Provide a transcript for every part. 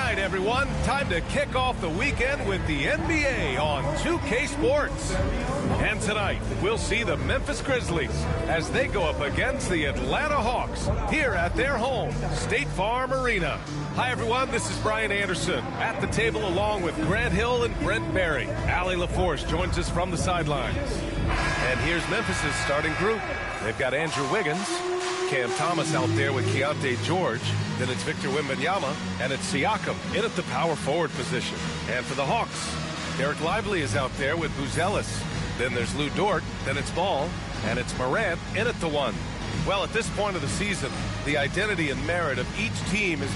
right, everyone. Time to kick off the weekend with the NBA on 2K Sports. And tonight, we'll see the Memphis Grizzlies as they go up against the Atlanta Hawks here at their home, State Farm Arena. Hi, everyone. This is Brian Anderson at the table along with Grant Hill and Brent Barry. Allie LaForce joins us from the sidelines. And here's Memphis's starting group. They've got Andrew Wiggins, Cam Thomas out there with Keontae George. Then it's Victor Wembanyama, and it's Siakam in at the power forward position. And for the Hawks, Derek Lively is out there with Buzelis. Then there's Lou Dort, then it's Ball, and it's Morant in at the 1. Well, at this point of the season, the identity and merit of each team is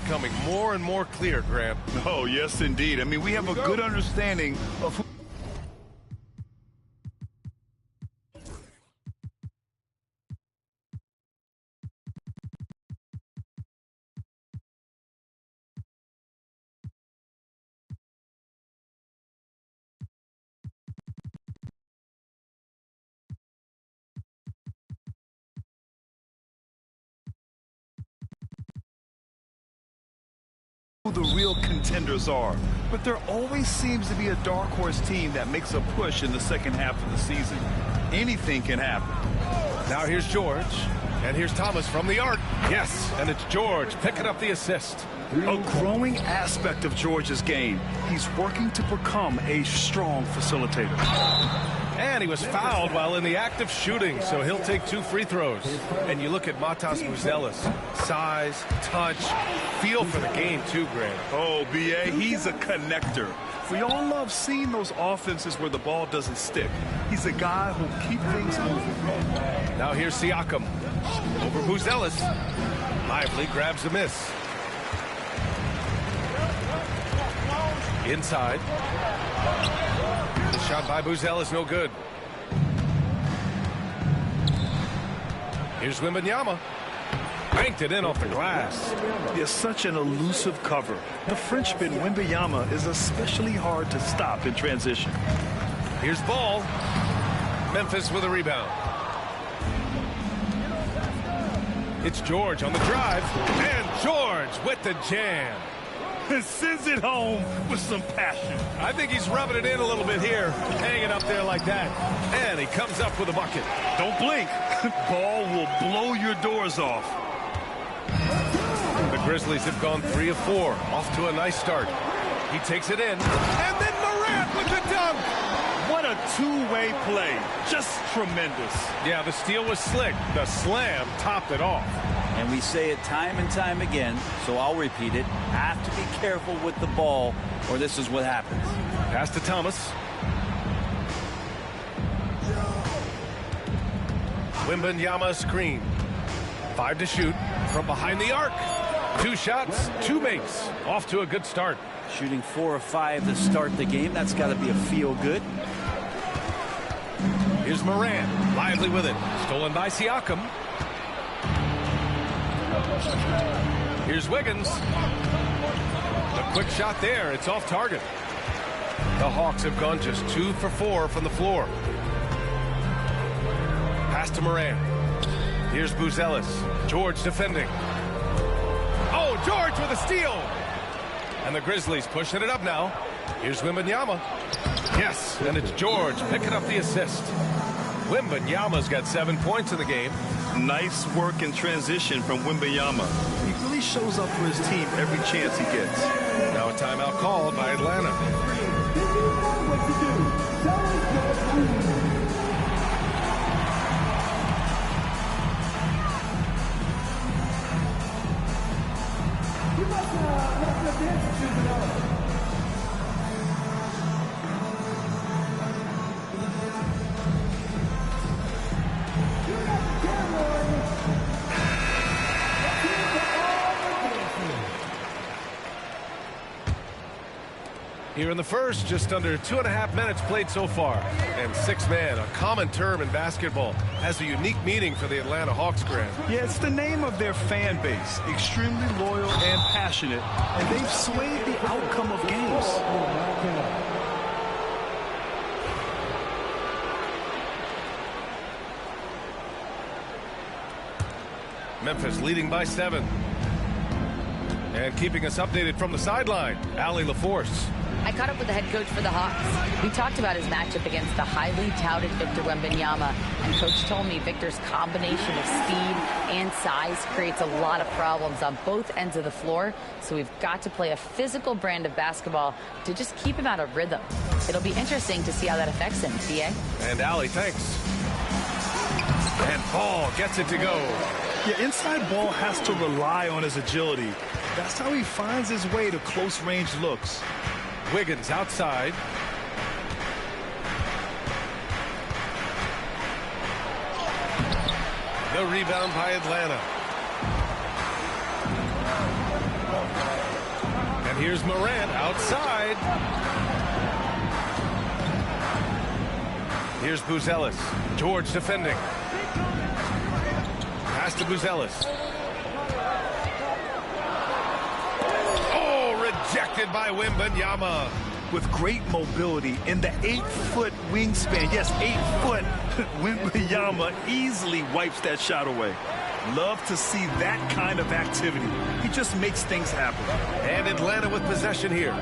Becoming more and more clear, Grant. Oh, yes, indeed. I mean, we have a good understanding of who the real contenders are, but there always seems to be a dark horse team that makes a push in the second half of the season. Anything can happen. Now here's George, and here's Thomas from the arc. Yes, and it's George picking up the assist. A growing aspect of George's game. He's working to become a strong facilitator. And he was fouled while in the act of shooting, so he'll take 2 free throws. And you look at Matas Buzelis. Size, touch, feel for the game too, Grant. Oh, B.A., he's a connector. We all love seeing those offenses where the ball doesn't stick. He's a guy who'll keep things moving. Now here's Siakam. Over Buzelis. Lively grabs the miss. Inside. The shot by Buzelis, no good. Here's Wembanyama. Banked it in off the glass. It's such an elusive cover. The Frenchman Wembyama is especially hard to stop in transition. Here's Ball. Memphis with a rebound. It's George on the drive. And George with the jam. And sends it home with some passion. I think he's rubbing it in a little bit here, hanging up there like that. And he comes up with a bucket. Don't blink. Ball will blow your doors off. The Grizzlies have gone 3 of 4, off to a nice start. He takes it in, and then Morant with the dunk. What a two-way play. Just tremendous. Yeah, the steal was slick. The slam topped it off. And we say it time and time again, so I'll repeat it. Have to be careful with the ball, or this is what happens. Pass to Thomas. Wembanyama screen. 5 to shoot from behind the arc. 2 shots, 2 makes. Off to a good start. Shooting 4 of 5 to start the game. That's got to be a feel good. Here's Morant. Lively with it. Stolen by Siakam. Here's Wiggins. A quick shot there. It's off target. The Hawks have gone just 2 for 4 from the floor. Pass to Morant. Here's Buzelis. George defending. Oh, George with a steal. And the Grizzlies pushing it up now. Here's Wembanyama. Yes, and it's George picking up the assist. Wembanyama's got 7 points in the game. Nice work in transition from Wembanyama. He really shows up for his team every chance he gets. Now a timeout called by Atlanta. Here in the first, just under 2.5 minutes played so far. And 6-man, a common term in basketball, has a unique meaning for the Atlanta Hawks, Grant. Yeah, it's the name of their fan base. Extremely loyal and passionate, and they've swayed the outcome of games. Memphis leading by 7. And keeping us updated from the sideline, Allie LaForce. I caught up with the head coach for the Hawks. We talked about his matchup against the highly touted Victor Wembanyama, and coach told me Victor's combination of speed and size creates a lot of problems on both ends of the floor, so we've got to play a physical brand of basketball to just keep him out of rhythm. It'll be interesting to see how that affects him, BA. And Allie, thanks. And Ball gets it to go. Yeah, inside Ball has to rely on his agility. That's how he finds his way to close-range looks. Wiggins outside. The rebound by Atlanta. And here's Morant outside. Here's Buzelis. George defending. Pass to Buzelis. Oh, rejected by Wembanyama. With great mobility in the 8-foot wingspan. Yes, 8 foot. Wembyama easily wipes that shot away. Love to see that kind of activity. He just makes things happen. And Atlanta with possession here.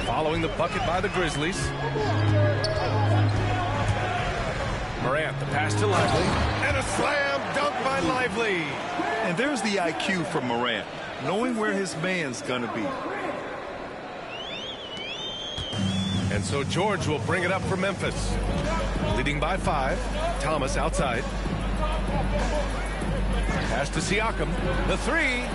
Following the bucket by the Grizzlies. Morant, the pass to Lively. And a slam dunk by Lively. And there's the IQ from Morant, knowing where his man's gonna be. And so George will bring it up for Memphis. Leading by 5. Thomas outside. Pass to Siakam. The 3.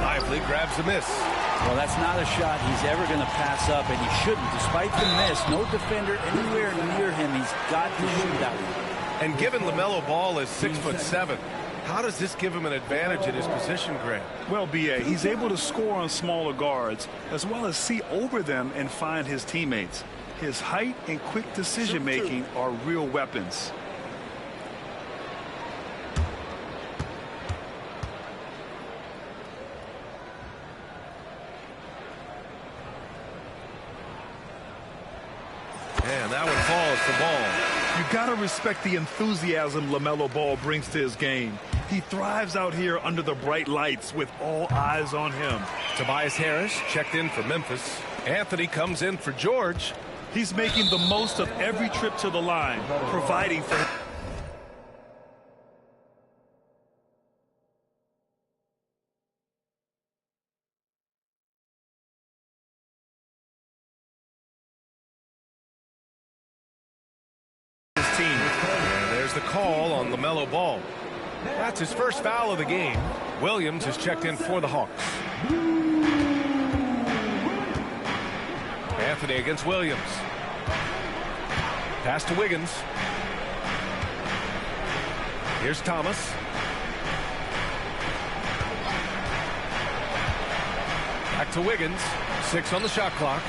Lively grabs the miss. Well, that's not a shot he's ever going to pass up, and he shouldn't. Despite the miss, no defender anywhere near him. He's got to shoot that one. And given LaMelo Ball is 6'7", how does this give him an advantage in his position, Grant? Well, B.A., he's able to score on smaller guards as well as see over them and find his teammates. His height and quick decision-making are real weapons. And that one falls for Ball. You got to respect the enthusiasm LaMelo Ball brings to his game. He thrives out here under the bright lights with all eyes on him. Tobias Harris checked in for Memphis. Anthony comes in for George. He's making the most of every trip to the line, providing for him. And there's the call on LaMelo Ball. That's his first foul of the game. Williams has checked in for the Hawks. Anthony against Williams. Pass to Wiggins. Here's Thomas. Back to Wiggins. 6 on the shot clock.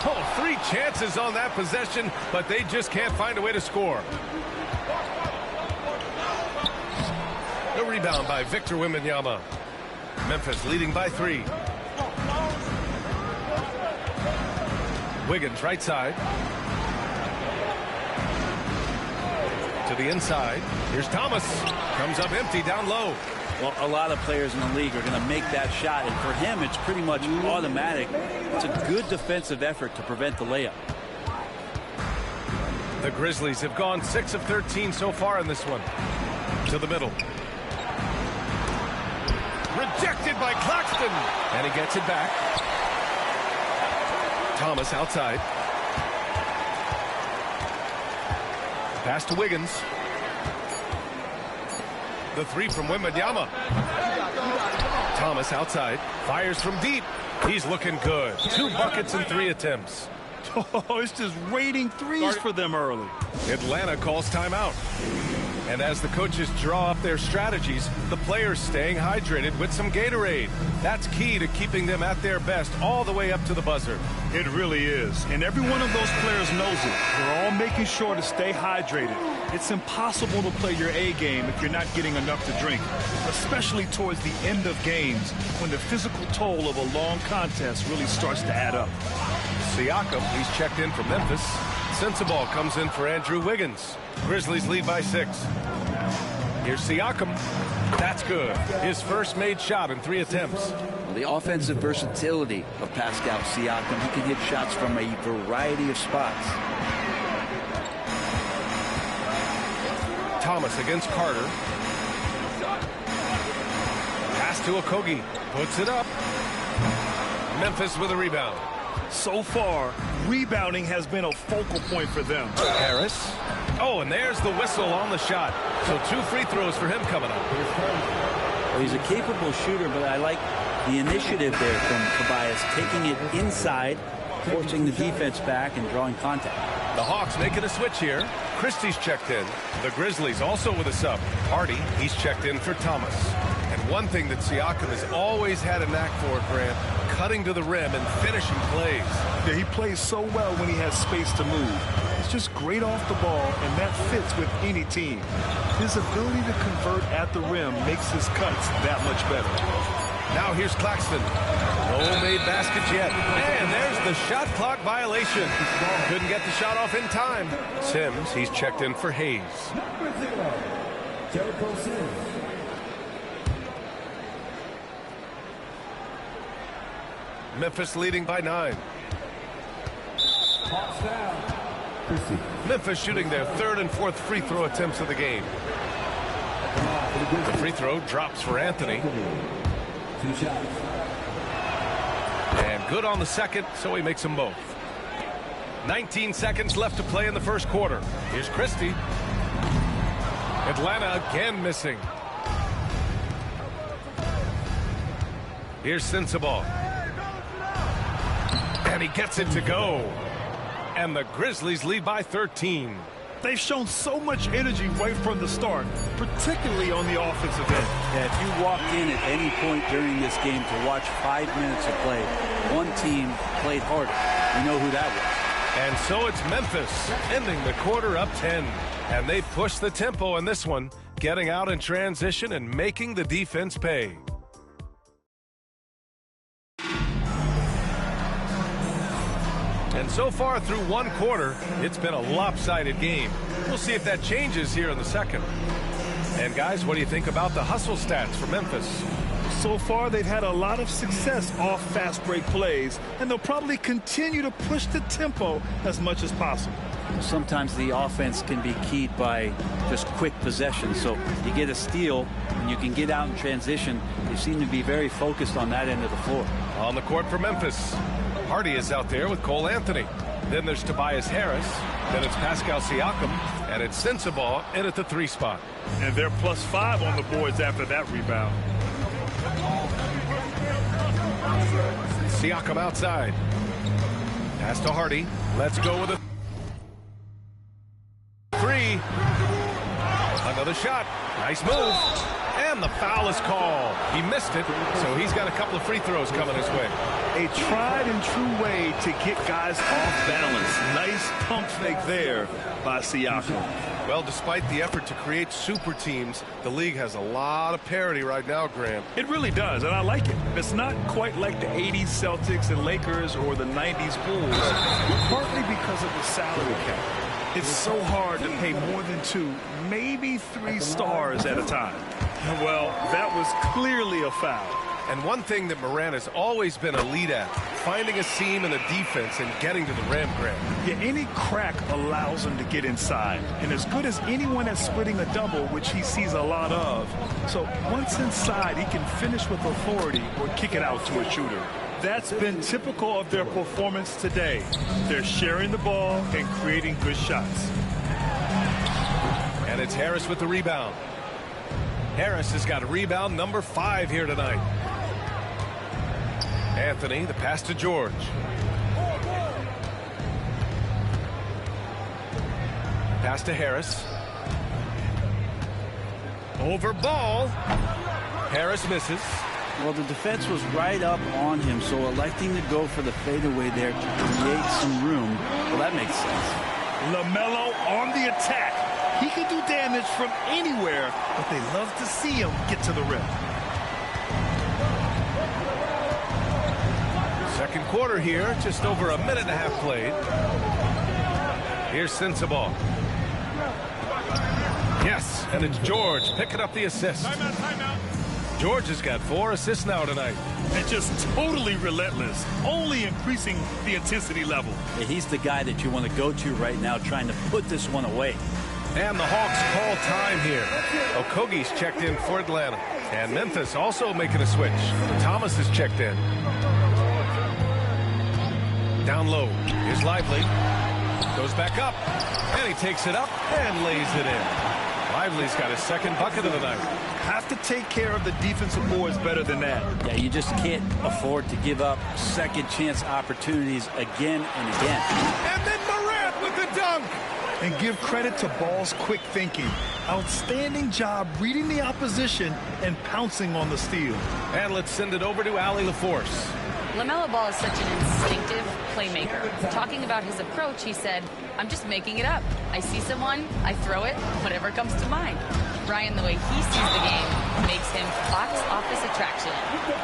Oh, 3 chances on that possession, but they just can't find a way to score. The rebound by Victor Wembanyama. Memphis leading by 3. Wiggins right side. To the inside. Here's Thomas. Comes up empty down low. Well, a lot of players in the league are going to make that shot, and for him, it's pretty much automatic. It's a good defensive effort to prevent the layup. The Grizzlies have gone 6 of 13 so far in this one. To the middle. Rejected by Claxton. And he gets it back. Thomas outside. Pass to Wiggins. The 3 from Wembanyama. Thomas outside. Fires from deep. He's looking good. 2 buckets and 3 attempts. Oh, it's just raining threes for them early. Atlanta calls timeout. And as the coaches draw up their strategies, the players staying hydrated with some Gatorade. That's key to keeping them at their best all the way up to the buzzer. It really is. And every one of those players knows it. They're all making sure to stay hydrated. It's impossible to play your A game if you're not getting enough to drink, especially towards the end of games when the physical toll of a long contest really starts to add up. Siakam, he's checked in for Memphis. Sensabaugh comes in for Andrew Wiggins. Grizzlies lead by 6. Here's Siakam. That's good. His first made shot in 3 attempts. Well, the offensive versatility of Pascal Siakam. He can hit shots from a variety of spots. Thomas against Carter. Pass to Okogie. Puts it up. Memphis with a rebound. So far, rebounding has been a focal point for them. Harris. Oh, and there's the whistle on the shot. So 2 free throws for him coming up. Well, he's a capable shooter, but I like the initiative there from Tobias, taking it inside, forcing the defense back, and drawing contact. The Hawks making a switch here. Christie's checked in. The Grizzlies also with a sub. Hardy, he's checked in for Thomas. And one thing that Siakam has always had a knack for, Grant, cutting to the rim and finishing plays. Yeah, he plays so well when he has space to move. He's just great off the ball, and that fits with any team. His ability to convert at the rim makes his cuts that much better. Now here's Claxton. No made baskets yet. And there's the shot clock violation. Couldn't get the shot off in time. Sims, he's checked in for Hayes. Memphis leading by 9. Memphis shooting their 3rd and 4th free throw attempts of the game. The free throw drops for Anthony. And good on the second, so he makes them both. 19 seconds left to play in the first quarter. Here's Christie. Atlanta again missing. Here's Sensabaugh. And he gets it to go. And the Grizzlies lead by 13. They've shown so much energy right from the start, particularly on the offensive end. Yeah, if you walked in at any point during this game to watch 5 minutes of play, one team played harder. You know who that was. And so it's Memphis ending the quarter up 10. And they push the tempo in this one, getting out in transition and making the defense pay. And so far through one quarter, it's been a lopsided game. We'll see if that changes here in the second. And guys, what do you think about the hustle stats for Memphis? So far, they've had a lot of success off fast break plays, and they'll probably continue to push the tempo as much as possible. Sometimes the offense can be keyed by just quick possession. So you get a steal and you can get out in transition. They seem to be very focused on that end of the floor. On the court for Memphis, Hardy is out there with Cole Anthony. Then there's Tobias Harris. Then it's Pascal Siakam. And it's Sensabaugh in at the 3 spot. And they're +5 on the boards after that rebound. Siakam outside. Pass to Hardy. Let's go with a 3. Another shot. Nice move. And the foul is called. He missed it, so he's got a couple of free throws coming his way. A tried and true way to get guys off balance. Nice pump fake there by Siakam. Well, despite the effort to create super teams, the league has a lot of parity right now, Graham. It really does, and I like it. It's not quite like the 80s Celtics and Lakers or the 90s Bulls, partly because of the salary cap. It's so hard to pay more than 2, maybe 3 stars at a time. Well, that was clearly a foul. And one thing that Morant has always been a lead at, finding a seam in the defense and getting to the rim, Graham. Yeah, any crack allows him to get inside. And as good as anyone at splitting a double, which he sees a lot of. So once inside, he can finish with authority or kick it out to a shooter. That's been typical of their performance today. They're sharing the ball and creating good shots. And it's Harris with the rebound. Harris has got rebound number 5 here tonight. Anthony, the pass to George. Pass to Harris. Over ball. Harris misses. Well, the defense was right up on him, so electing to go for the fadeaway there to create some room, well, that makes sense. LaMelo on the attack. He can do damage from anywhere, but they love to see him get to the rim. Second quarter here, just over a minute and a half played. Here's Sensabaugh. Yes, and it's George picking up the assist. Timeout. George has got 4 assists now tonight. And just totally relentless, only increasing the intensity level. Yeah, he's the guy that you want to go to right now, trying to put this one away. And the Hawks call time here. Okogie's checked in for Atlanta. And Memphis also making a switch. Thomas is checked in. Down low. Here's Lively. Goes back up. And he takes it up and lays it in. Lively's got his second bucket of the night. Have to take care of the defensive boards better than that. Yeah, you just can't afford to give up second chance opportunities again and again. And then Morant with the dunk. And give credit to Ball's quick thinking. Outstanding job reading the opposition and pouncing on the steal. And let's send it over to Allie LaForce. LaMelo Ball is such an instinctive playmaker. Talking about his approach, he said, "I'm just making it up. I see someone, I throw it, whatever comes to mind." Ryan, the way he sees the game makes him box office attraction.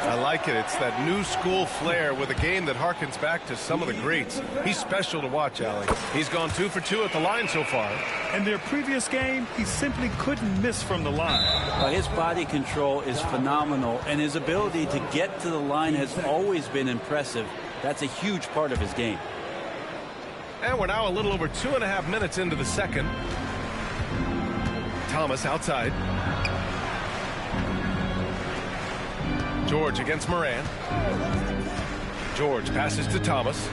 I like it. It's that new school flair with a game that harkens back to some of the greats. He's special to watch, Allie. He's gone 2 for 2 at the line so far. In their previous game, he simply couldn't miss from the line. His body control is phenomenal, and his ability to get to the line has always been impressive. That's a huge part of his game. And we're now a little over 2.5 minutes into the second. Thomas outside. George against Moran. George passes to Thomas.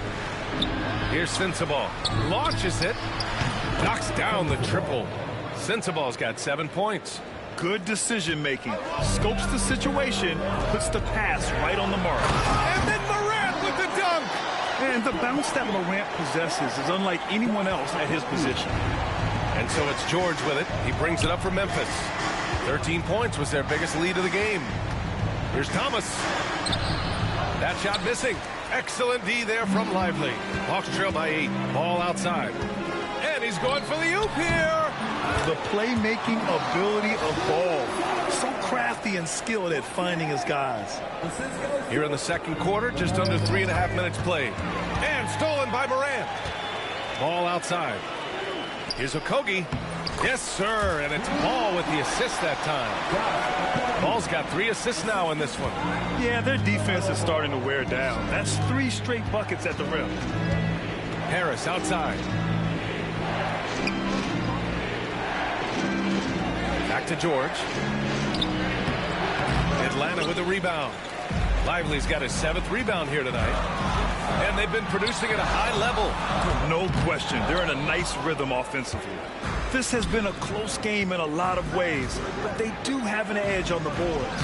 Here's Sensabaugh. Launches it. Knocks down the triple. Sensabaugh's got 7 points. Good decision making. Scopes the situation, puts the pass right on the mark. And then Morant with the dunk. And the bounce that Morant possesses is unlike anyone else at his position. And so it's George with it. He brings it up for Memphis. 13 points was their biggest lead of the game. Here's Thomas. That shot missing. Excellent D there from Lively. Hawks trail by 8. Ball outside. And he's going for the oop here. The playmaking ability of Ball. So crafty and skilled at finding his guys. Here in the second quarter, just under 3.5 minutes played. And stolen by Morant. Ball outside. Here's Okogie. Yes, sir. And it's Ball with the assist that time. Ball's got 3 assists now in this one. Yeah, their defense is starting to wear down. That's 3 straight buckets at the rim. Harris outside. Back to George. Atlanta with a rebound. Lively's got his 7th rebound here tonight. And they've been producing at a high level. No question. They're in a nice rhythm offensively. This has been a close game in a lot of ways, but they do have an edge on the boards.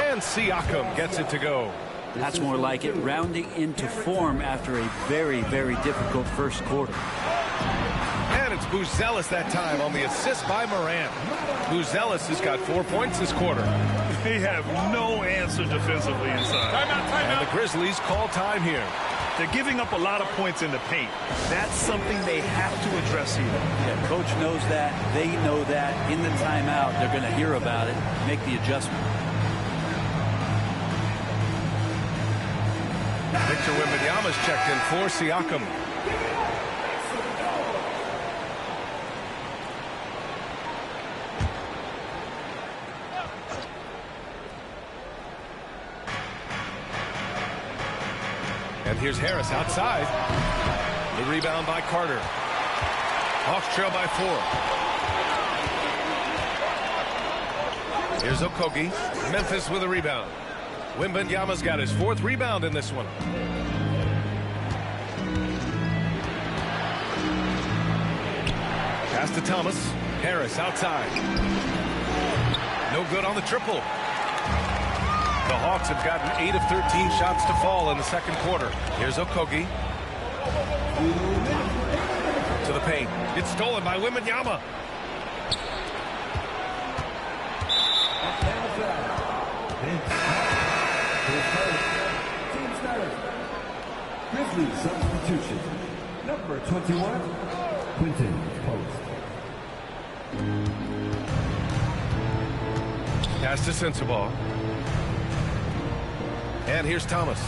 And Siakam gets it to go. That's more like it, rounding into form after a very, very difficult first quarter. And it's Buzelis that time on the assist by Morant. Buzelis has got 4 points this quarter. They have no answer defensively inside. Timeout. And the Grizzlies call time here. They're giving up a lot of points in the paint. That's something they have to address here. Yeah, coach knows that. They know that. In the timeout, they're going to hear about it, make the adjustment. Victor Wembanyama's checked in for Siakam. And here's Harris outside. The rebound by Carter. Hawks trail by 4. Here's Okogie. Memphis with a rebound. Wembanyama's got his 4th rebound in this one. Pass to Thomas. Harris outside. No good on the triple. The Hawks have gotten 8 of 13 shots to fall in the second quarter. Here's Okogie. To the paint. It's stolen by Wembanyama. Grizzlies substitution. Number 21, Quinton Post. Pass to Sensabaugh. And here's Thomas.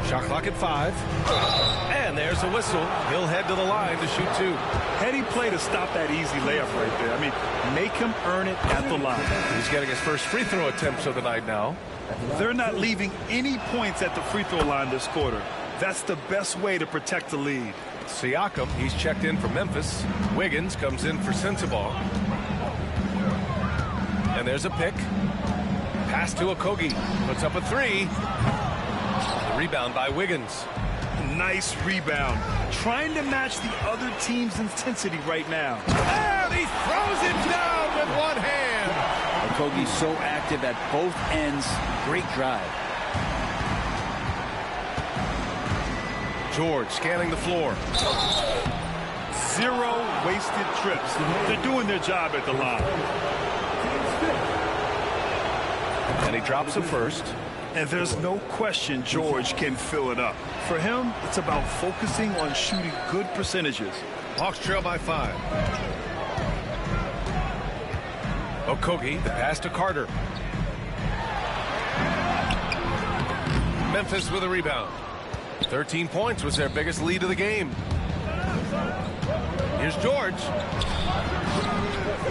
Shot clock at 5. And there's a whistle. He'll head to the line to shoot 2. Heady play to stop that easy layup right there. I mean, make him earn it at the line. He's getting his first free throw attempts of the night now. They're not leaving any points at the free throw line this quarter. That's the best way to protect the lead. Siakam, he's checked in for Memphis. Wiggins comes in for Sensabaugh. And there's a pick. Pass to Okogie. Puts up a 3. The rebound by Wiggins. Nice rebound. Trying to match the other team's intensity right now. And he throws it down with one hand. Okogie's so active at both ends. Great drive. George scanning the floor. 0 wasted trips. They're doing their job at the line. And he drops it first. And there's no question George can fill it up. For him, it's about focusing on shooting good percentages. Hawks trail by 5. Okogie, the pass to Carter. Memphis with a rebound. 13 points was their biggest lead of the game. Here's George.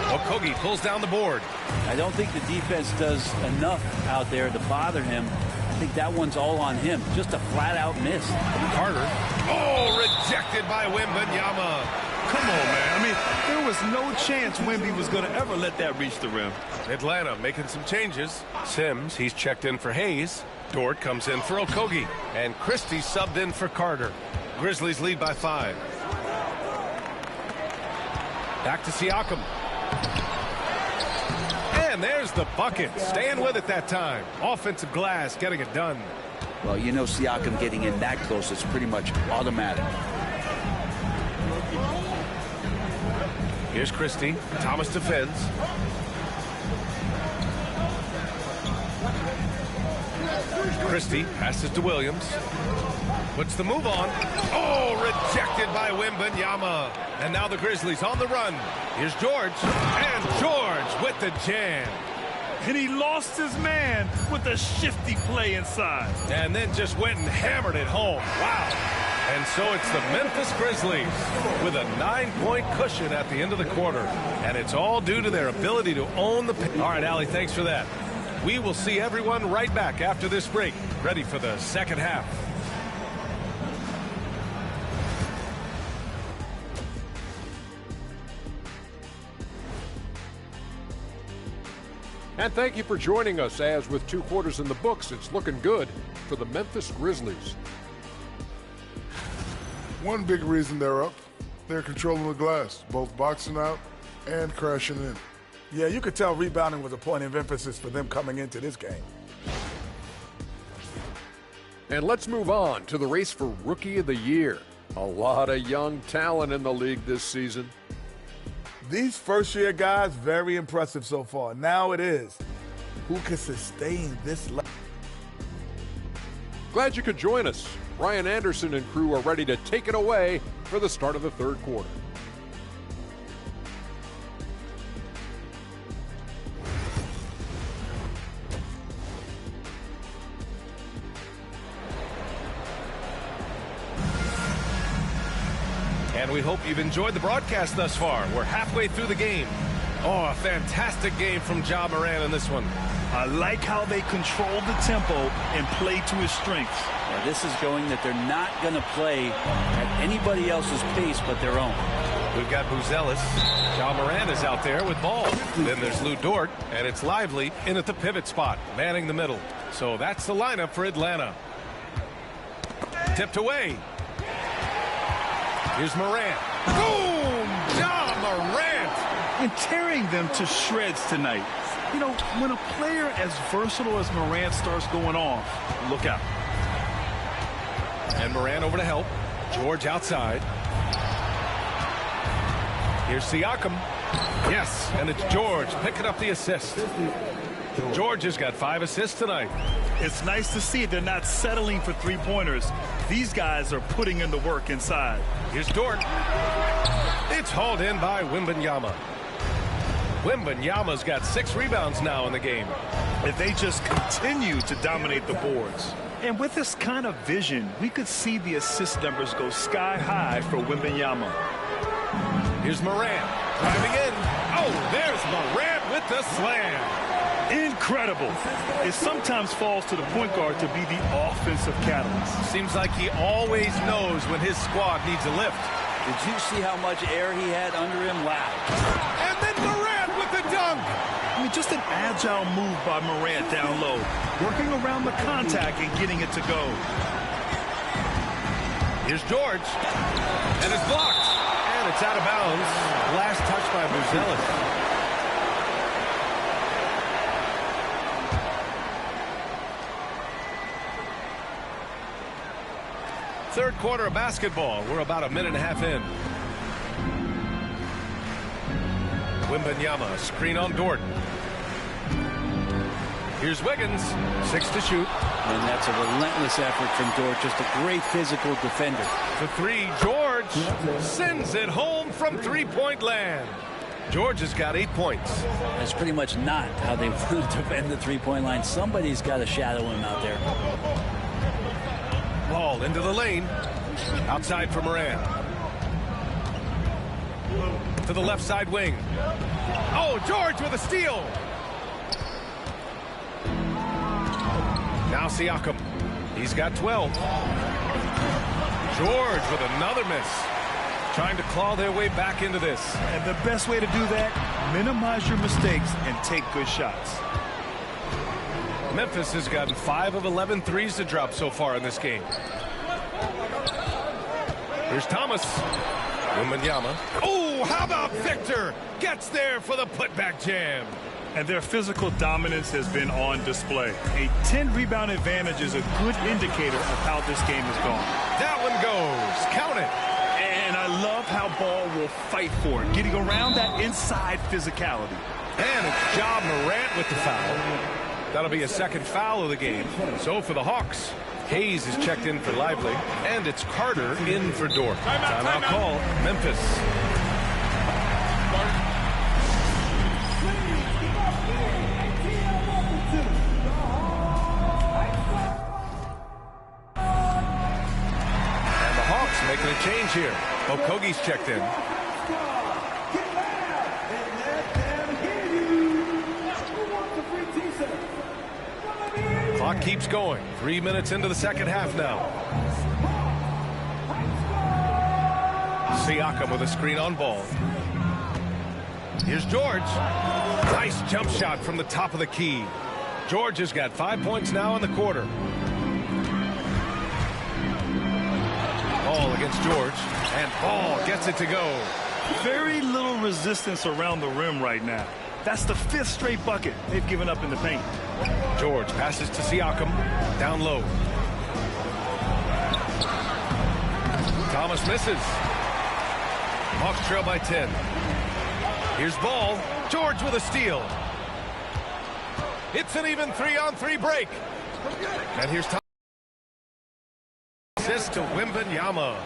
Okogie pulls down the board. I don't think the defense does enough out there to bother him. I think that one's all on him. Just a flat-out miss. Carter. Oh, rejected by Wembanyama. Come on, man. I mean, there was no chance Wemby was going to ever let that reach the rim. Atlanta making some changes. Sims, he's checked in for Hayes. Dort comes in for Okogie. And Christie subbed in for Carter. Grizzlies lead by 5. Back to Siakam. And there's the bucket. Staying with it that time. Offensive glass, getting it done. Well, you know, Siakam getting in that close, it's pretty much automatic. Here's Christie. Thomas defends. Christie passes to Williams. Puts the move on. Oh, rejected by Wembanyama. And now the Grizzlies on the run. Here's George. And George with the jam. And he lost his man with a shifty play inside. And then just went and hammered it home. Wow. And so it's the Memphis Grizzlies with a 9-point cushion at the end of the quarter. And it's all due to their ability to own the paint. All right, Allie, thanks for that. We will see everyone right back after this break, ready for the second half. And thank you for joining us, as with 2 quarters in the books, it's looking good for the Memphis Grizzlies. One big reason they're up, they're controlling the glass, both boxing out and crashing in. Yeah, you could tell rebounding was a point of emphasis for them coming into this game. And let's move on to the race for Rookie of the Year. A lot of young talent in the league this season. These first-year guys, very impressive so far. Now it is, who can sustain this level? Glad you could join us. Ryan Anderson and crew are ready to take it away for the start of the third quarter. And we hope you've enjoyed the broadcast thus far. We're halfway through the game. Oh, a fantastic game from Ja Morant in this one. I like how they control the tempo and play to his strengths. Yeah, this is going that they're not going to play at anybody else's pace but their own. We've got Buzelis. Ja Morant is out there with ball. Then there's Lou Dort, and it's Lively in at the pivot spot, manning the middle. So that's the lineup for Atlanta. Tipped away. Here's Morant. Boom! Ja Morant! And tearing them to shreds tonight. You know, when a player as versatile as Morant starts going off, look out. And Morant over to help. George outside. Here's Siakam. Yes, and it's George picking up the assist. George has got 5 assists tonight. It's nice to see they're not settling for three-pointers. These guys are putting in the work inside. Here's Dort. It's hauled in by Wembanyama. Wembanyama's got 6 rebounds now in the game. If they just continue to dominate the boards. And with this kind of vision, we could see the assist numbers go sky high for Wembanyama. Here's Morant driving in. Oh, there's Morant with the slam. Incredible. It sometimes falls to the point guard to be the offensive catalyst. Seems like he always knows when his squad needs a lift. Did you see how much air he had under him? Wow. And then Morant with the dunk. I mean, just an agile move by Morant down low, working around the contact and getting it to go. Here's George. And it's blocked. And it's out of bounds. Last touch by Buzelis. Third quarter of basketball. We're about a minute and a half in. Wembanyama, screen on Dort. Here's Wiggins, 6 to shoot. And that's a relentless effort from Dort, just a great physical defender. The three, George sends it home from three-point land. George has got 8 points. That's pretty much not how they defend the three-point line. Somebody's got to shadow him out there. Ball into the lane. Outside for Moran. To the left side wing. Oh, George with a steal. Now Siakam. He's got 12. George with another miss. Trying to claw their way back into this. And the best way to do that, minimize your mistakes and take good shots. Memphis has gotten 5 of 11 threes to drop so far in this game. Here's Thomas. Wembanyama. Oh, how about Victor? Gets there for the putback jam. And their physical dominance has been on display. A 10-rebound advantage is a good indicator of how this game has gone. That one goes. Count it. And I love how Ball will fight for it, getting around that inside physicality. And it's Ja Morant with the foul. That'll be a second foul of the game. So for the Hawks, Hayes is checked in for Lively, and it's Carter in for Dort. Timeout call, Memphis. And the Hawks making a change here. Okogie's checked in. Clock keeps going. 3 minutes into the second half now. Siakam with a screen on Ball. Here's George. Nice jump shot from the top of the key. George has got 5 points now in the quarter. Ball against George. And Ball gets it to go. Very little resistance around the rim right now. That's the 5th straight bucket they've given up in the paint. George passes to Siakam. Down low. Thomas misses. Hawks trail by 10. Here's Ball. George with a steal. It's an even 3-on-3 break. And here's Thomas. Assist to Wembanyama.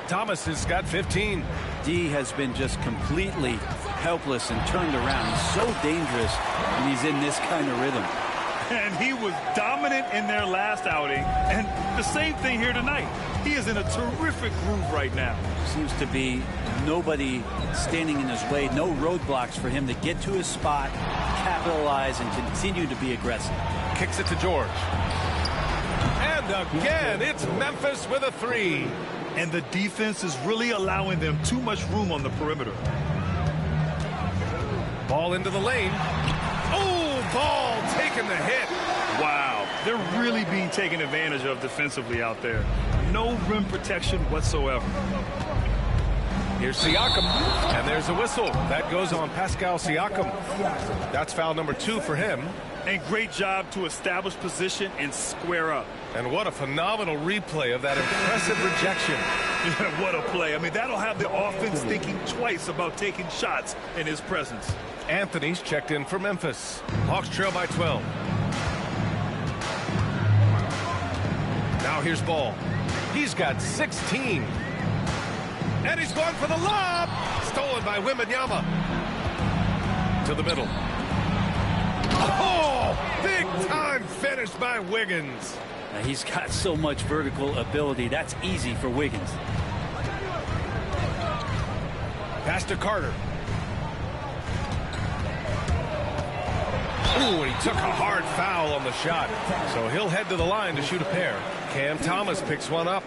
Thomas has got 15. D has been just completely helpless and turned around. He's so dangerous when he's in this kind of rhythm. And he was dominant in their last outing. And the same thing here tonight. He is in a terrific groove right now. Seems to be nobody standing in his way. No roadblocks for him to get to his spot, capitalize, and continue to be aggressive. Kicks it to George. And again, it's Memphis with a 3. And the defense is really allowing them too much room on the perimeter. Ball into the lane. Oh, Ball taking the hit. Wow, they're really being taken advantage of defensively out there. No rim protection whatsoever. Here's Siakam, and there's a whistle. That goes on Pascal Siakam. That's foul number 2 for him. And great job to establish position and square up. And what a phenomenal replay of that impressive rejection. Yeah, what a play. I mean, that'll have the offense thinking twice about taking shots in his presence. Anthony's checked in for Memphis. Hawks trail by 12. Now here's Ball. He's got 16. And he's going for the lob. Stolen by Wembanyama. To the middle. Oh, big time finish by Wiggins. Now, he's got so much vertical ability. That's easy for Wiggins. Pass to Carter. Ooh, and he took a hard foul on the shot. So he'll head to the line to shoot a pair. Cam Thomas picks one up.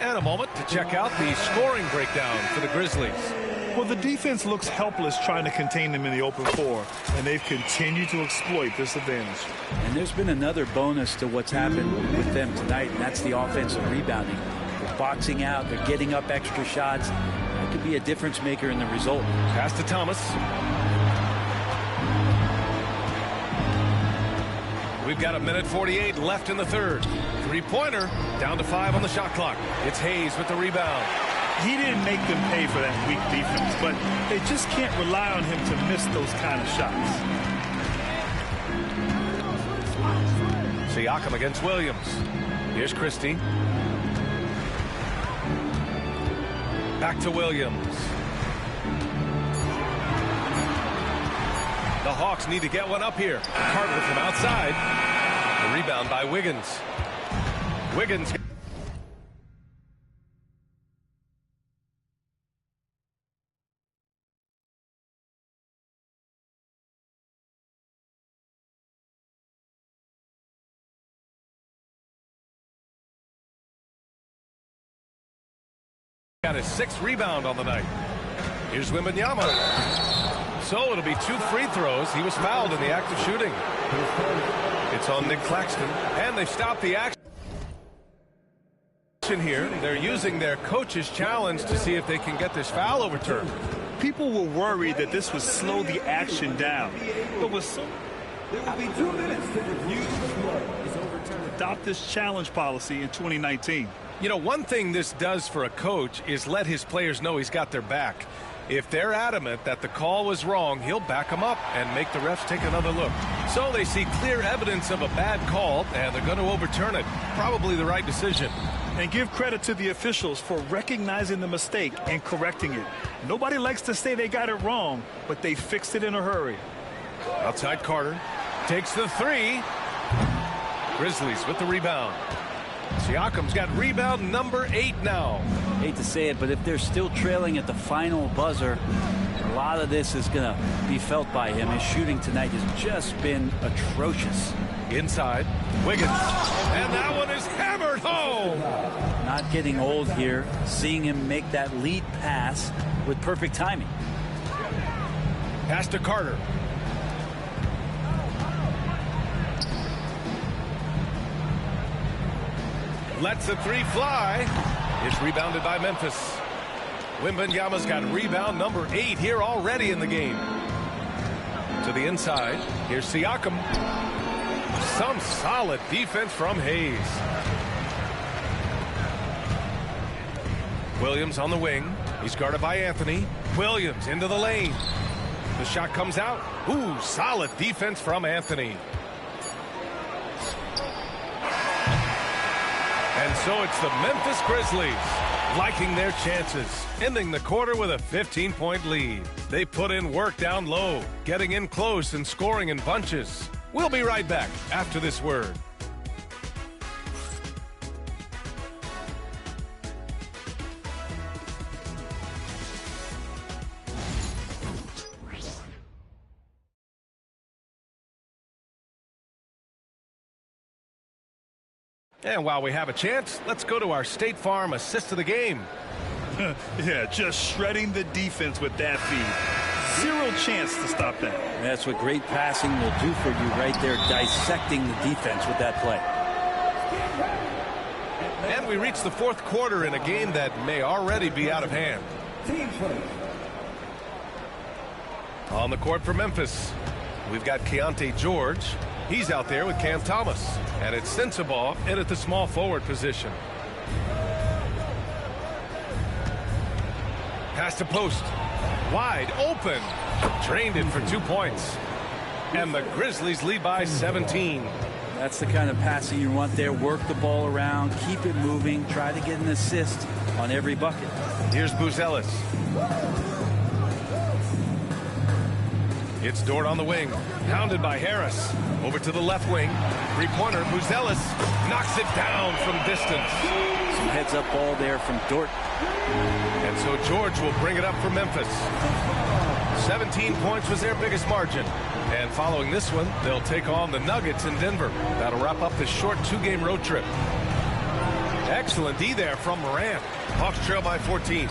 And a moment to check out the scoring breakdown for the Grizzlies. Well, the defense looks helpless trying to contain them in the open floor, and they've continued to exploit this advantage. And there's been another bonus to what's happened with them tonight, and that's the offensive rebounding. They're boxing out, they're getting up extra shots. That could be a difference maker in the result. Pass to Thomas. We've got 1:48 left in the third. Three-pointer down to 5 on the shot clock. It's Hayes with the rebound. He didn't make them pay for that weak defense, but they just can't rely on him to miss those kind of shots. Siakam against Williams. Here's Christie. Back to Williams. The Hawks need to get one up here. Carter from outside. The rebound by Wiggins. Wiggins. Got his 6th rebound on the night. Here's Wembanyama. So it'll be 2 free throws. He was fouled in the act of shooting. It's on Nick Claxton, and they've stopped the action here. They're using their coach's challenge to see if they can get this foul overturned. People were worried that this would slow the action down, but with so There will be 2 minutes to review the play. Is overturned. adopt this challenge policy in 2019. You know, one thing this does for a coach is let his players know he's got their back. If they're adamant that the call was wrong, he'll back them up and make the refs take another look. So they see clear evidence of a bad call, and they're going to overturn it. Probably the right decision. And give credit to the officials for recognizing the mistake and correcting it. Nobody likes to say they got it wrong, but they fixed it in a hurry. Outside Carter takes the 3. Grizzlies with the rebound. Siakam's got rebound number 8 now. Hate to say it, but if they're still trailing at the final buzzer, a lot of this is going to be felt by him. His shooting tonight has just been atrocious. Inside, Wiggins. And that one is hammered home. Not getting old here, seeing him make that lead pass with perfect timing. Pass to Carter. Lets the 3 fly. It's rebounded by Memphis. Wembanyama's got rebound number 8 here already in the game. To the inside. Here's Siakam. Some solid defense from Hayes. Williams on the wing. He's guarded by Anthony. Williams into the lane. The shot comes out. Ooh, solid defense from Anthony. And so it's the Memphis Grizzlies liking their chances, ending the quarter with a 15-point lead. They put in work down low, getting in close and scoring in bunches. We'll be right back after this word. And while we have a chance, let's go to our State Farm assist of the game. Yeah, just shredding the defense with that feed. 0 chance to stop that. That's what great passing will do for you right there, dissecting the defense with that play. And we reach the 4th quarter in a game that may already be out of hand. On the court for Memphis, we've got Keontae George. He's out there with Cam Thomas. And it's Sensabaugh in at the small forward position. Pass to post. Wide open. Drained it for 2 points. And the Grizzlies lead by 17. That's the kind of passing you want there. Work the ball around, keep it moving, try to get an assist on every bucket. Here's Buzelis. It's Dort on the wing. Pounded by Harris. Over to the left wing. 3-pointer. Buzelis knocks it down from distance. Some heads-up ball there from Dort. And so George will bring it up for Memphis. 17 points was their biggest margin. And following this one, they'll take on the Nuggets in Denver. That'll wrap up this short 2-game road trip. Excellent D there from Morant. Hawks trail by 14.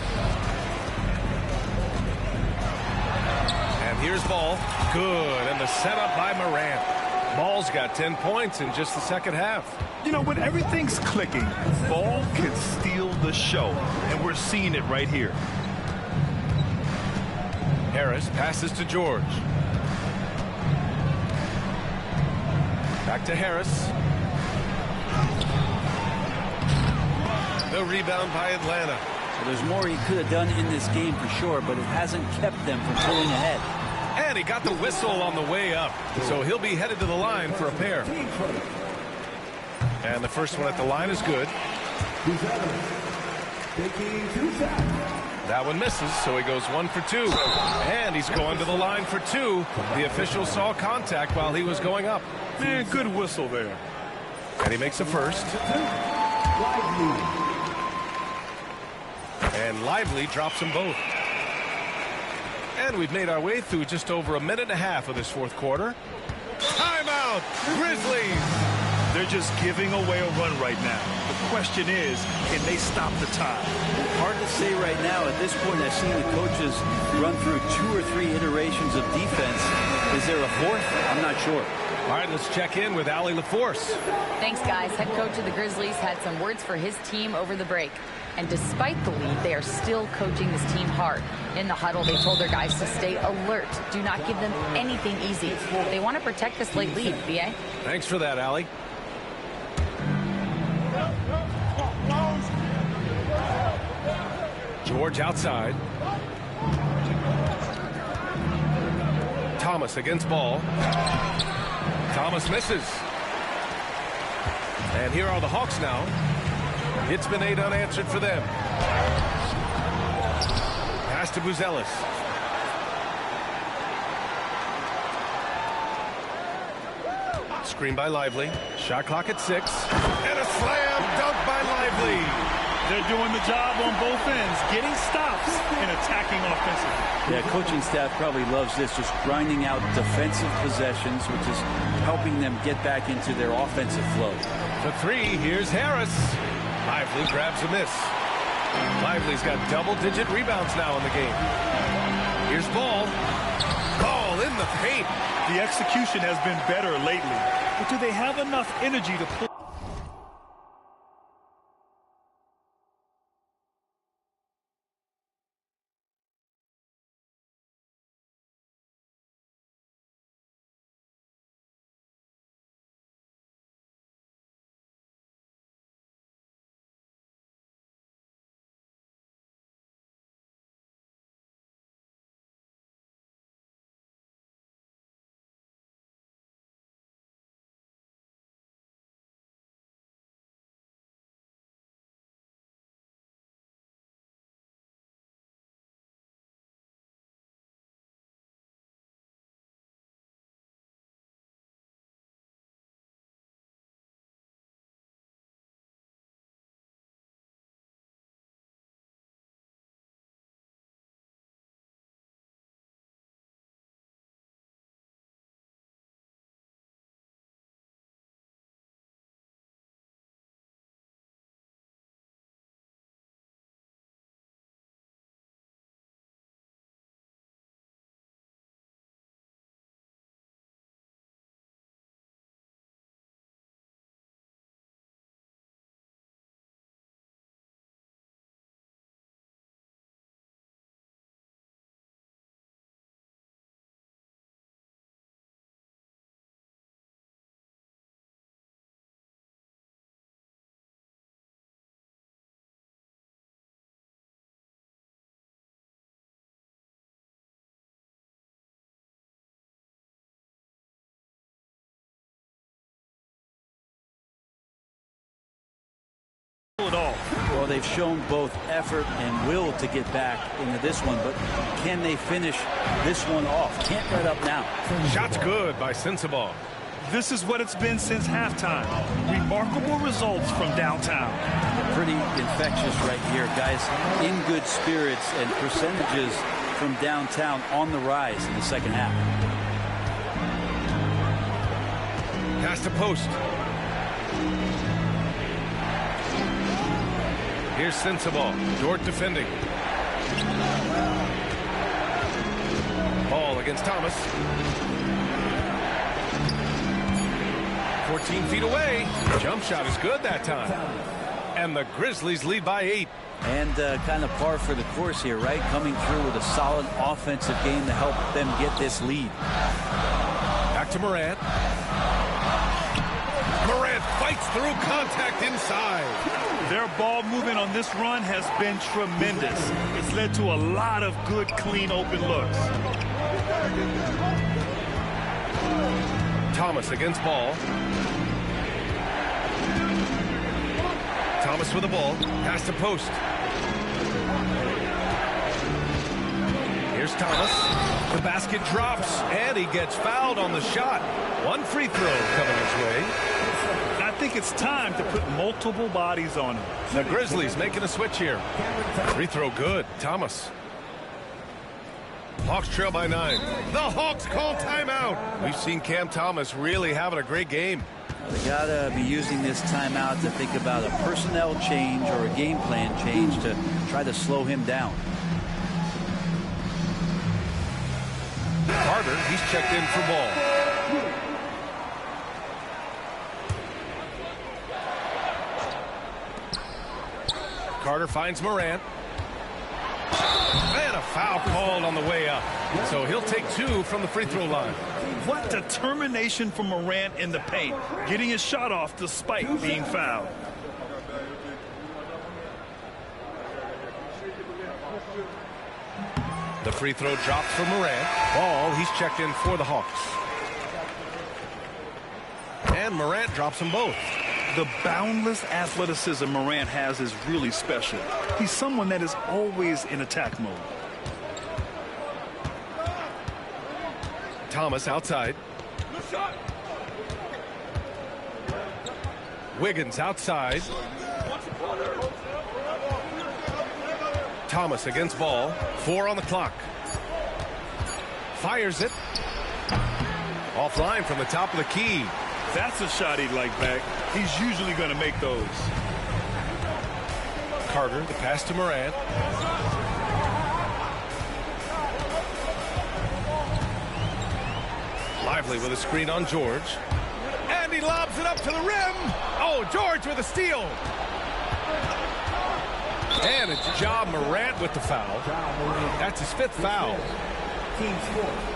And here's Ball. Good. And the setup by Morant. Ball's got 10 points in just the second half. You know, when everything's clicking, Ball can steal the show. And we're seeing it right here. Harris passes to George. Back to Harris. The rebound by Atlanta. So there's more he could have done in this game for sure, but it hasn't kept them from pulling ahead. And he got the whistle on the way up. So he'll be headed to the line for a pair. And the first one at the line is good. That one misses, so he goes 1 for 2. And he's going to the line for 2. The official saw contact while he was going up. Man, good whistle there. And he makes a first. And Lively drops them both. And we've made our way through just over a minute and a half of this fourth quarter. Timeout, Grizzlies! They're just giving away a run right now. The question is, can they stop the time? Hard to say right now. At this point, I've seen the coaches run through 2 or 3 iterations of defense. Is there a fourth? I'm not sure. All right, let's check in with Allie LaForce. Thanks, guys. Head coach of the Grizzlies had some words for his team over the break. And despite the lead, they are still coaching this team hard. In the huddle, they told their guys to stay alert. Do not give them anything easy. They want to protect this late lead, B.A. Thanks for that, Allie. George outside. Thomas against ball. Thomas misses. And here are the Hawks now. It's been 8 unanswered for them. Pass to Buzelis. Screen by Lively. Shot clock at 6. And a slam dunk by Lively. They're doing the job on both ends, getting stops and attacking offensively. Yeah, coaching staff probably loves this, just grinding out defensive possessions, which is helping them get back into their offensive flow. For 3, here's Harris. Lively grabs a miss. Lively's got double-digit rebounds now in the game. Here's Ball. Ball in the paint. The execution has been better lately, but do they have enough energy to pull? At all. Well, they've shown both effort and will to get back into this one, but can they finish this one off? Can't let up now. Shot's good by Sensabaugh. This is what it's been since halftime. Remarkable results from downtown. Pretty infectious right here, guys. In good spirits and percentages from downtown on the rise in the second half. Pass to post. Here's Sensabaugh. Dort defending. Ball against Thomas. 14 feet away. Jump shot is good that time. And the Grizzlies lead by 8. And kind of par for the course here, right? Coming through with a solid offensive game to help them get this lead. Back to Morant. through contact inside. Their ball movement on this run has been tremendous. It's led to a lot of good, clean, open looks. Thomas against ball. Thomas with the ball. Pass to post. Here's Thomas. The basket drops, and he gets fouled on the shot. One free throw coming his way. I think it's time to put multiple bodies on him. The Grizzlies making a switch here. Free throw good. Thomas. Hawks trail by 9. The Hawks call timeout. We've seen Cam Thomas really having a great game. They got to be using this timeout to think about a personnel change or a game plan change to try to slow him down. Carter, he's checked in for ball. Carter finds Morant. And a foul called on the way up. So he'll take 2 from the free throw line. What determination from Morant in the paint, getting his shot off despite being fouled. The free throw dropped for Morant. Ball, he's checked in for the Hawks. And Morant drops them both. The boundless athleticism Morant has is really special. He's someone that is always in attack mode. Thomas outside. Wiggins outside. Thomas against ball. 4 on the clock. Fires it. Offline from the top of the key. That's a shot he'd like back. He's usually going to make those. Carter, the pass to Morant. Lively with a screen on George. And he lobs it up to the rim. Oh, George with a steal. And it's Ja Morant with the foul. That's his 5th foul. Team score.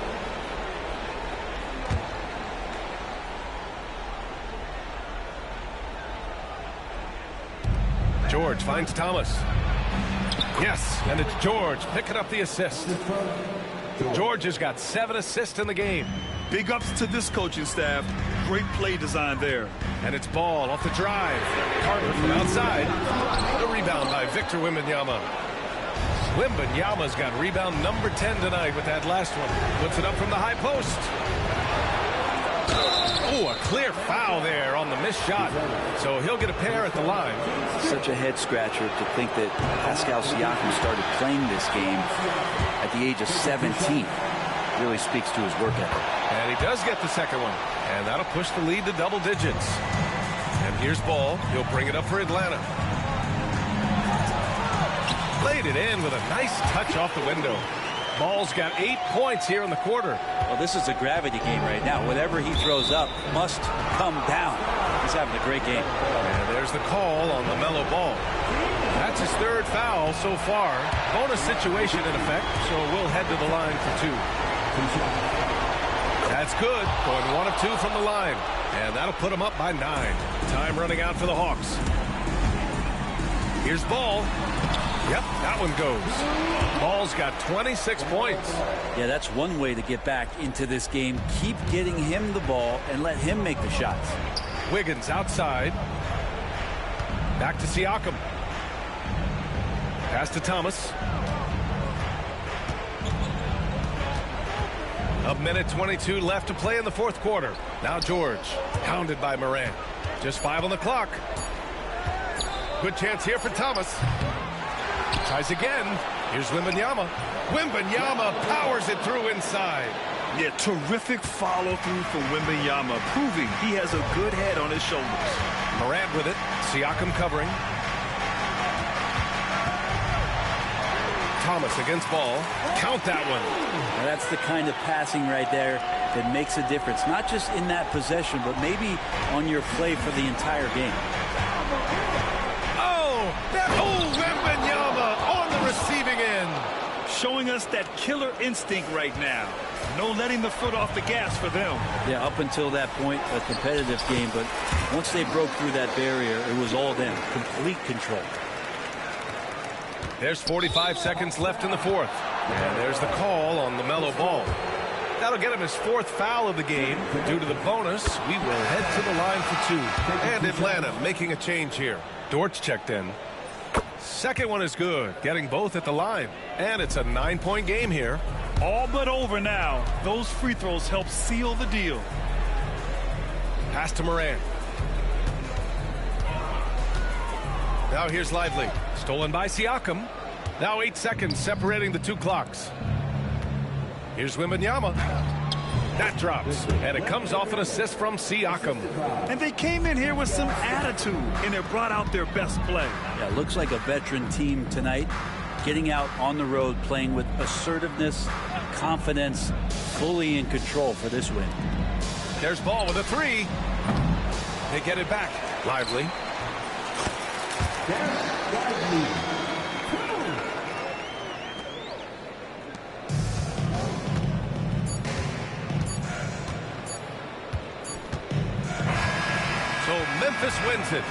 George finds Thomas. Yes, and it's George picking up the assist. George has got 7 assists in the game. Big ups to this coaching staff. Great play design there. And it's ball off the drive. Carter from outside. The rebound by Victor Wembanyama. Wembanyama's got rebound number 10 tonight with that last one. Puts it up from the high post. Oh, a clear foul there on the missed shot. So he'll get a pair at the line. Such a head scratcher to think that Pascal Siakam started playing this game at the age of 17. Really speaks to his work ethic. And he does get the second one. And that'll push the lead to double digits. And here's ball. He'll bring it up for Atlanta. Laid it in with a nice touch off the window. Ball's got 8 points here in the quarter. Well, this is a gravity game right now. Whatever he throws up must come down. He's having a great game. And there's the call on LaMelo Ball. That's his 3rd foul so far. Bonus situation in effect, so we'll head to the line for 2. That's good. Going 1 of 2 from the line. And that'll put him up by 9. Time running out for the Hawks. Here's Ball. Yep, that one goes. Ball's got 26 points. Yeah, that's one way to get back into this game. Keep getting him the ball and let him make the shots. Wiggins outside. Back to Siakam. Pass to Thomas. A minute 22 left to play in the 4th quarter. Now George, hounded by Morant. Just 5 on the clock. Good chance here for Thomas. Tries again. Here's Wembanyama. Wembanyama powers it through inside. Yeah, terrific follow-through from Wembanyama, proving he has a good head on his shoulders. Morant with it. Siakam covering. Thomas against ball. Count that one. Now that's the kind of passing right there that makes a difference. Not just in that possession, but maybe on your play for the entire game. Wembanyama on the receiving end. showing us that killer instinct right now. No letting the foot off the gas for them. Yeah, up until that point, a competitive game, but once they broke through that barrier, it was all them. Complete control. There's 45 seconds left in the fourth. And there's the call on LaMelo Ball. That'll get him his fourth foul of the game. Due to the bonus, we will head to the line for two. And Atlanta making a change here. Dortch checked in. Second one is good, getting both at the line. And it's a 9-point game here. All but over now. Those free throws help seal the deal. Pass to Moran. Now here's Lively. Stolen by Siakam. Now 8 seconds separating the two clocks. Here's Wembanyama. That drops, and it comes off an assist from Siakam. And they came in here with some attitude, and it brought out their best play. Yeah, looks like a veteran team tonight, getting out on the road, playing with assertiveness, confidence, fully in control for this win. There's Ball with a three. They get it back. Lively. So Memphis wins it.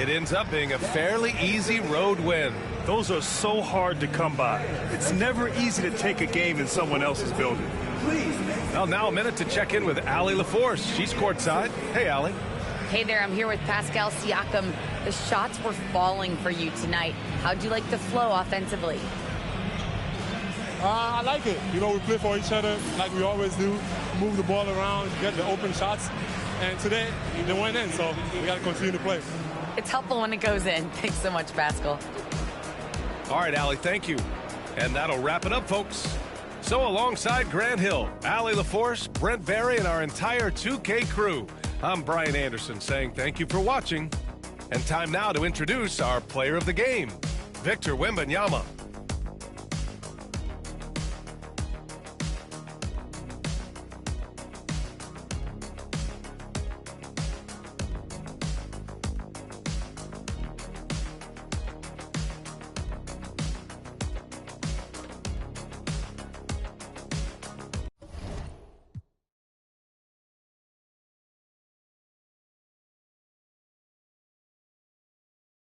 It ends up being a fairly easy road win. Those are so hard to come by. It's never easy to take a game in someone else's building. Well, now a minute to check in with Allie LaForce. She's courtside. Hey, Allie. Hey there, I'm here with Pascal Siakam. The shots were falling for you tonight. How'd you like the flow offensively? I like it. You know, we play for each other like we always do. Move the ball around, get the open shots. And today, they went in, so we got to continue to play. It's helpful when it goes in. Thanks so much, Pascal. All right, Allie, thank you. And that'll wrap it up, folks. So alongside Grant Hill, Allie LaForce, Brent Barry, and our entire 2K crew, I'm Brian Anderson saying thank you for watching. And time now to introduce our player of the game, Victor Wembanyama.